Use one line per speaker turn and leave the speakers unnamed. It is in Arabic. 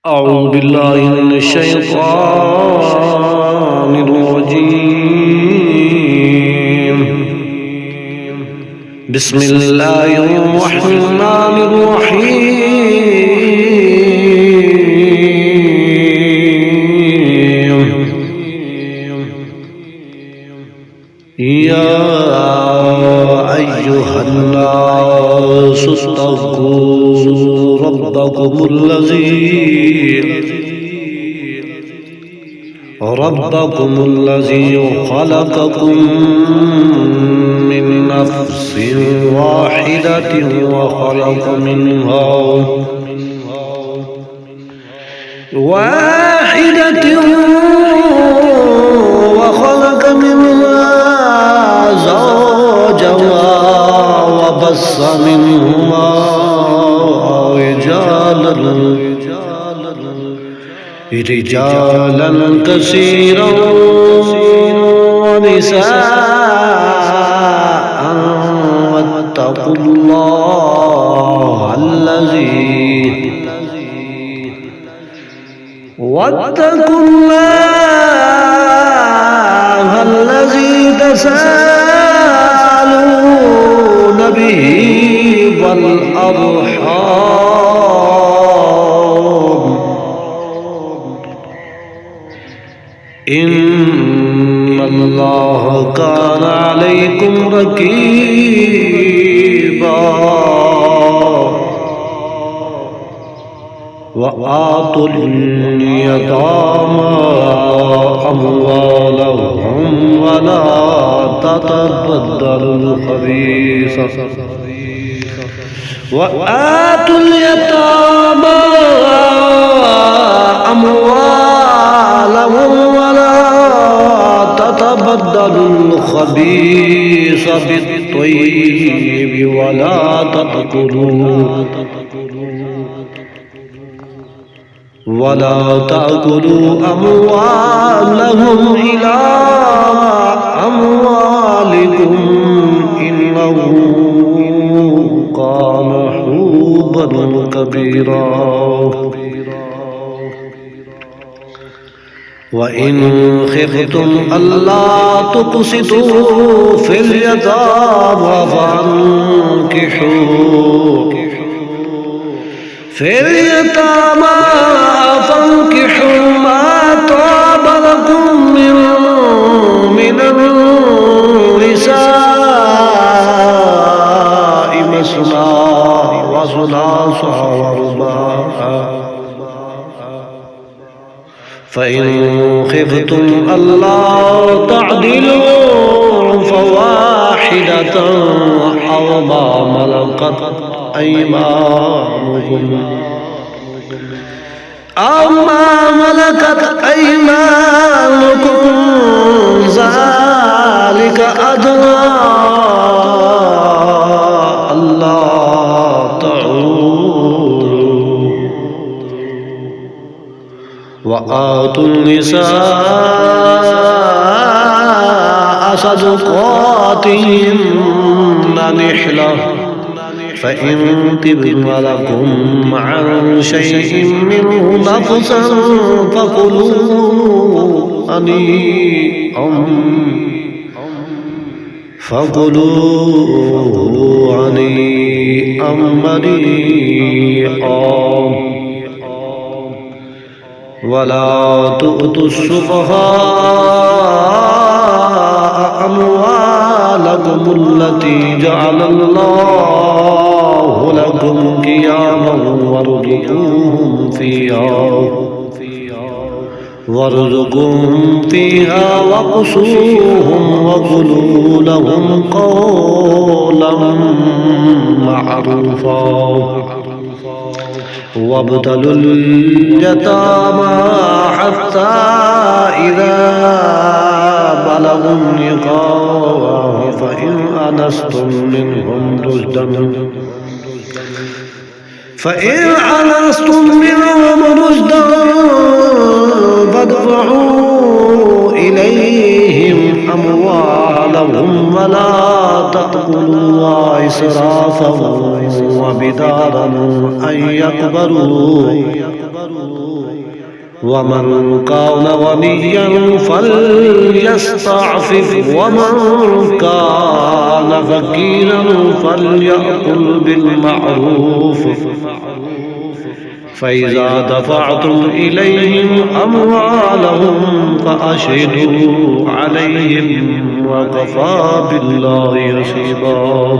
أعوذ بالله من الشيطان الرجيم. بسم الله الرحمن الرحيم. يا أيها الناس اتقوا ربكم الذي خلقكم من نفس واحدة وخلق منها زوجها وبث منهما رجالا كثيرا ونساء واتقوا الله الذي تساءلون به والأرحام إن الله كان عليكم رقيبا. وآتوا اليتامى أموالهم ولا تتبدلوا الخبيث الخبيث بالطيب ولا تأكلوا أموالهم إلى أموالكم إنه كان حوبا كبيرا. وإن خفتم ألا تقسطوا في اليتامى فانكحوا ما طاب لكم من النساء مثنى وثلاث ورباع. فإن خفتم ألا تعدلوا فواحدة أو ما ملكت أيمانكم ذلك أدنى ألا تعولوا. وآتوا النساء صدقاتهن نحلة فإن طبن لكم عن شيء منه نفسا فكلوا هنيئا مريئا. ولا تؤتوا السفهاء أموالكم التي جعل الله لكم قياما وارزقوهم فيها واقسوهم وقولوا لهم قولا معروفا. وابتلوا اليتامى حتى إذا بلغوا النكاح فإن آنستم منهم رشدا فادفعوا إليهم أموالهم ولا تأكلوها إسرافا وبدارا أن يقبروا ومن كان غنيا فليستعفف ومن كان فقيرا فليأكل بالمعروف فإذا دفعتم إليهم أموالهم فأشهدوا عليهم وكفى بالله حسيبا